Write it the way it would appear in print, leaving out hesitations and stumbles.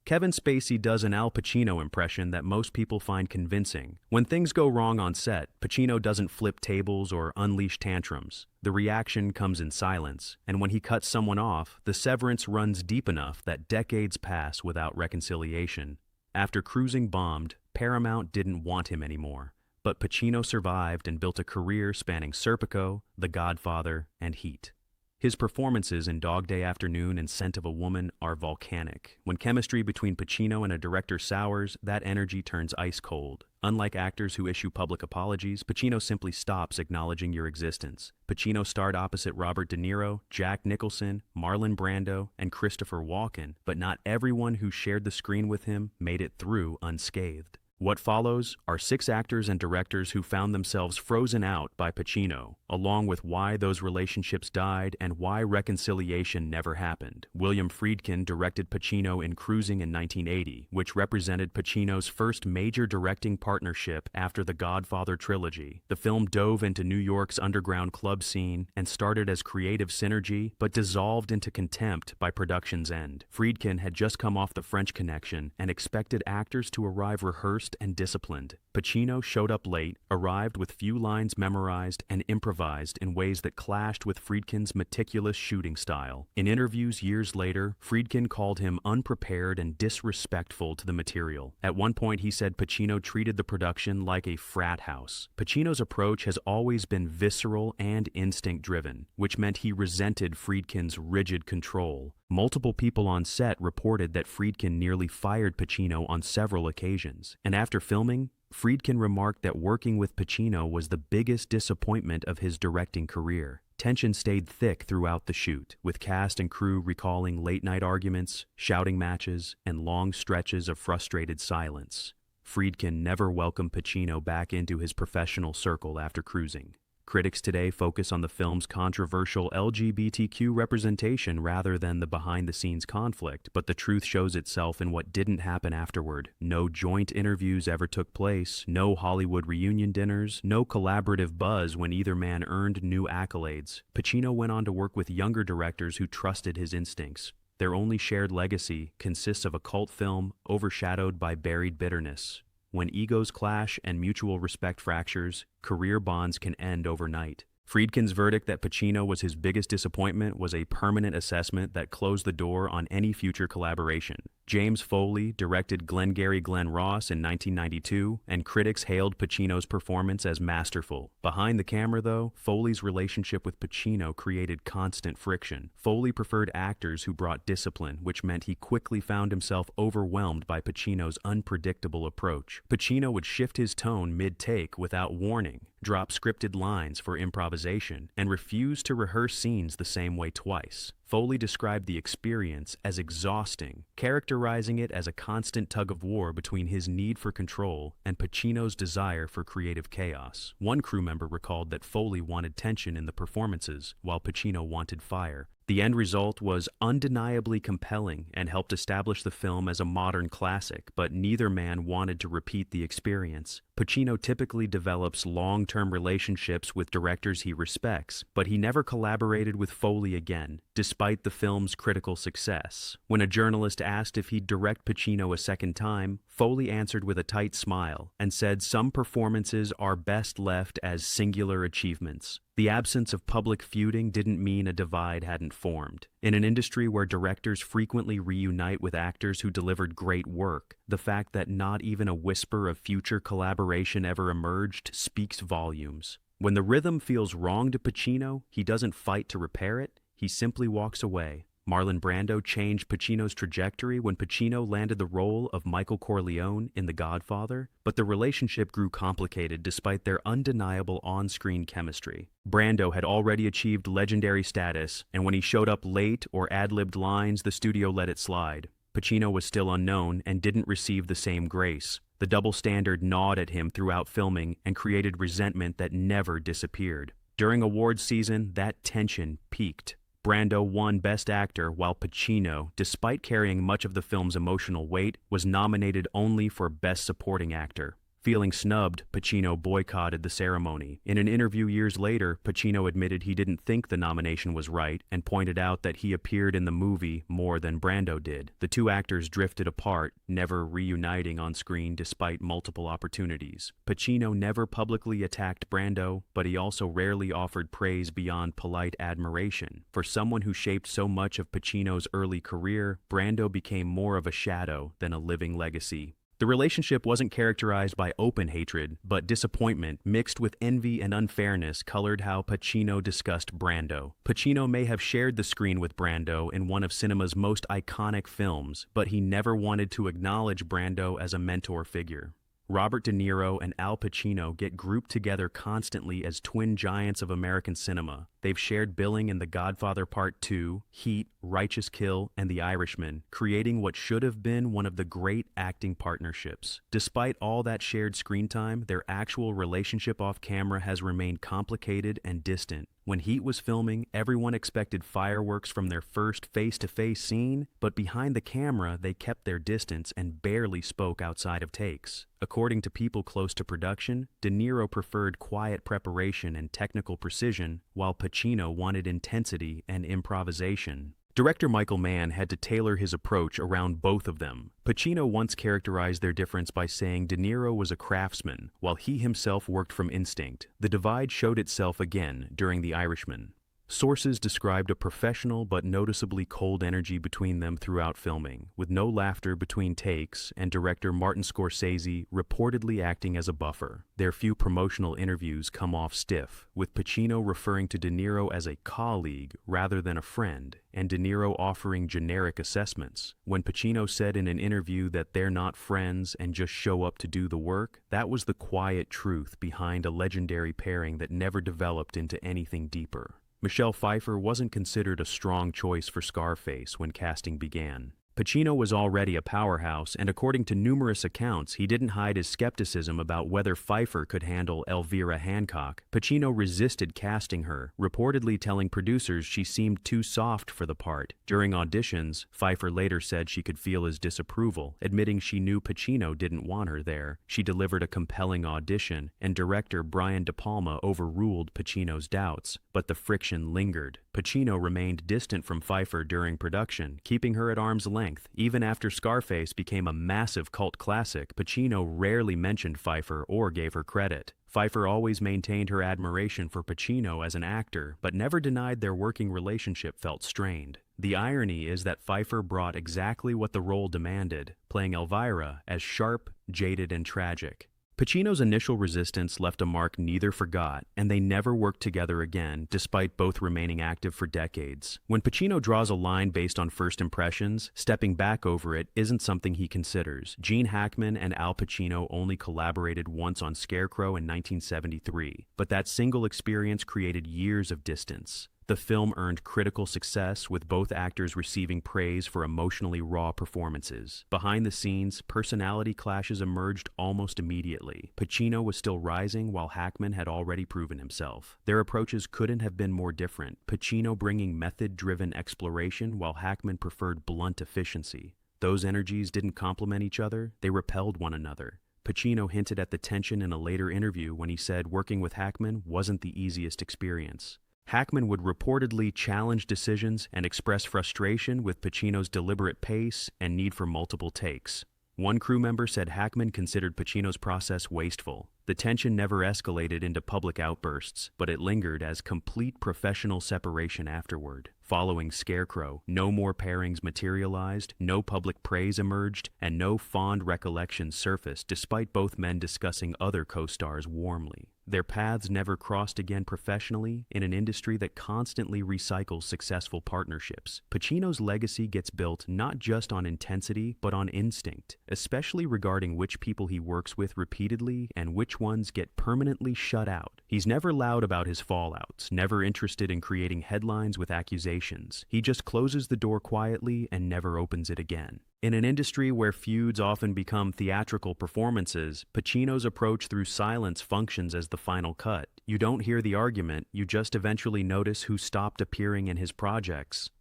Kevin Spacey does an Al Pacino impression that most people find convincing. When things go wrong on set, Pacino doesn't flip tables or unleash tantrums. The reaction comes in silence, and when he cuts someone off, the severance runs deep enough that decades pass without reconciliation. After Cruising bombed, Paramount didn't want him anymore. But Pacino survived and built a career spanning Serpico, The Godfather, and Heat. His performances in Dog Day Afternoon and Scent of a Woman are volcanic. When chemistry between Pacino and a director sours, that energy turns ice cold. Unlike actors who issue public apologies, Pacino simply stops acknowledging your existence. Pacino starred opposite Robert De Niro, Jack Nicholson, Marlon Brando, and Christopher Walken, but not everyone who shared the screen with him made it through unscathed. What follows are 6 actors and directors who found themselves frozen out by Pacino, along with why those relationships died and why reconciliation never happened. William Friedkin directed Pacino in Cruising in 1980, which represented Pacino's first major directing partnership after the Godfather trilogy. The film dove into New York's underground club scene and started as creative synergy, but dissolved into contempt by production's end. Friedkin had just come off The French Connection and expected actors to arrive rehearsed and disciplined. Pacino showed up late, arrived with few lines memorized, and improvised in ways that clashed with Friedkin's meticulous shooting style. In interviews years later, Friedkin called him unprepared and disrespectful to the material. At one point, he said Pacino treated the production like a frat house. Pacino's approach has always been visceral and instinct-driven, which meant he resented Friedkin's rigid control. Multiple people on set reported that Friedkin nearly fired Pacino on several occasions, and after filming, Friedkin remarked that working with Pacino was the biggest disappointment of his directing career. Tension stayed thick throughout the shoot, with cast and crew recalling late-night arguments, shouting matches, and long stretches of frustrated silence. Friedkin never welcomed Pacino back into his professional circle after Cruising. Critics today focus on the film's controversial LGBTQ representation rather than the behind-the-scenes conflict, but the truth shows itself in what didn't happen afterward. No joint interviews ever took place, no Hollywood reunion dinners, no collaborative buzz when either man earned new accolades. Pacino went on to work with younger directors who trusted his instincts. Their only shared legacy consists of a cult film overshadowed by buried bitterness. When egos clash and mutual respect fractures, career bonds can end overnight. Friedkin's verdict that Pacino was his biggest disappointment was a permanent assessment that closed the door on any future collaboration. James Foley directed Glengarry Glen Ross in 1992, and critics hailed Pacino's performance as masterful. Behind the camera, though, Foley's relationship with Pacino created constant friction. Foley preferred actors who brought discipline, which meant he quickly found himself overwhelmed by Pacino's unpredictable approach. Pacino would shift his tone mid-take without warning, drop scripted lines for improvisation, and refuse to rehearse scenes the same way twice. Foley described the experience as exhausting, characterizing it as a constant tug-of-war between his need for control and Pacino's desire for creative chaos. One crew member recalled that Foley wanted tension in the performances, while Pacino wanted fire. The end result was undeniably compelling and helped establish the film as a modern classic, but neither man wanted to repeat the experience. Pacino typically develops long-term relationships with directors he respects, but he never collaborated with Foley again, despite the film's critical success. When a journalist asked if he'd direct Pacino a second time, Foley answered with a tight smile and said some performances are best left as singular achievements. The absence of public feuding didn't mean a divide hadn't formed. In an industry where directors frequently reunite with actors who delivered great work, the fact that not even a whisper of future collaboration ever emerged speaks volumes. When the rhythm feels wrong to Pacino, he doesn't fight to repair it, he simply walks away. Marlon Brando changed Pacino's trajectory when Pacino landed the role of Michael Corleone in The Godfather, but the relationship grew complicated despite their undeniable on-screen chemistry. Brando had already achieved legendary status, and when he showed up late or ad-libbed lines, the studio let it slide. Pacino was still unknown and didn't receive the same grace. The double standard gnawed at him throughout filming and created resentment that never disappeared. During awards season, that tension peaked. Brando won Best Actor, while Pacino, despite carrying much of the film's emotional weight, was nominated only for Best Supporting Actor. Feeling snubbed, Pacino boycotted the ceremony. In an interview years later, Pacino admitted he didn't think the nomination was right and pointed out that he appeared in the movie more than Brando did. The two actors drifted apart, never reuniting on screen despite multiple opportunities. Pacino never publicly attacked Brando, but he also rarely offered praise beyond polite admiration. For someone who shaped so much of Pacino's early career, Brando became more of a shadow than a living legacy. The relationship wasn't characterized by open hatred, but disappointment mixed with envy and unfairness colored how Pacino discussed Brando. Pacino may have shared the screen with Brando in one of cinema's most iconic films, but he never wanted to acknowledge Brando as a mentor figure. Robert De Niro and Al Pacino get grouped together constantly as twin giants of American cinema. They've shared billing in The Godfather Part 2, Heat, Righteous Kill, and The Irishman, creating what should have been one of the great acting partnerships. Despite all that shared screen time, their actual relationship off camera has remained complicated and distant. When Heat was filming, everyone expected fireworks from their first face-to-face scene, but behind the camera, they kept their distance and barely spoke outside of takes. According to people close to production, De Niro preferred quiet preparation and technical precision, while Pacino wanted intensity and improvisation. Director Michael Mann had to tailor his approach around both of them. Pacino once characterized their difference by saying De Niro was a craftsman, while he himself worked from instinct. The divide showed itself again during The Irishman. Sources described a professional but noticeably cold energy between them throughout filming, with no laughter between takes, and director Martin Scorsese reportedly acting as a buffer. Their few promotional interviews come off stiff, with Pacino referring to De Niro as a colleague rather than a friend, and De Niro offering generic assessments. When Pacino said in an interview that they're not friends and just show up to do the work, that was the quiet truth behind a legendary pairing that never developed into anything deeper. Michelle Pfeiffer wasn't considered a strong choice for Scarface when casting began. Pacino was already a powerhouse, and according to numerous accounts, he didn't hide his skepticism about whether Pfeiffer could handle Elvira Hancock. Pacino resisted casting her, reportedly telling producers she seemed too soft for the part. During auditions, Pfeiffer later said she could feel his disapproval, admitting she knew Pacino didn't want her there. She delivered a compelling audition, and director Brian De Palma overruled Pacino's doubts, but the friction lingered. Pacino remained distant from Pfeiffer during production, keeping her at arm's length. Even after Scarface became a massive cult classic, Pacino rarely mentioned Pfeiffer or gave her credit. Pfeiffer always maintained her admiration for Pacino as an actor, but never denied their working relationship felt strained. The irony is that Pfeiffer brought exactly what the role demanded, playing Elvira as sharp, jaded, and tragic. Pacino's initial resistance left a mark neither forgot, and they never worked together again, despite both remaining active for decades. When Pacino draws a line based on first impressions, stepping back over it isn't something he considers. Gene Hackman and Al Pacino only collaborated once on Scarecrow in 1973, but that single experience created years of distance. The film earned critical success, with both actors receiving praise for emotionally raw performances. Behind the scenes, personality clashes emerged almost immediately. Pacino was still rising, while Hackman had already proven himself. Their approaches couldn't have been more different, Pacino bringing method-driven exploration, while Hackman preferred blunt efficiency. Those energies didn't complement each other, they repelled one another. Pacino hinted at the tension in a later interview when he said working with Hackman wasn't the easiest experience. Hackman would reportedly challenge decisions and express frustration with Pacino's deliberate pace and need for multiple takes. One crew member said Hackman considered Pacino's process wasteful. The tension never escalated into public outbursts, but it lingered as complete professional separation afterward. Following Scarecrow, no more pairings materialized, no public praise emerged, and no fond recollections surfaced despite both men discussing other co-stars warmly. Their paths never crossed again professionally in an industry that constantly recycles successful partnerships. Pacino's legacy gets built not just on intensity, but on instinct, especially regarding which people he works with repeatedly and which ones get permanently shut out. He's never loud about his fallouts, never interested in creating headlines with accusations. He just closes the door quietly and never opens it again. In an industry where feuds often become theatrical performances, Pacino's approach through silence functions as the final cut. You don't hear the argument, you just eventually notice who stopped appearing in his projects.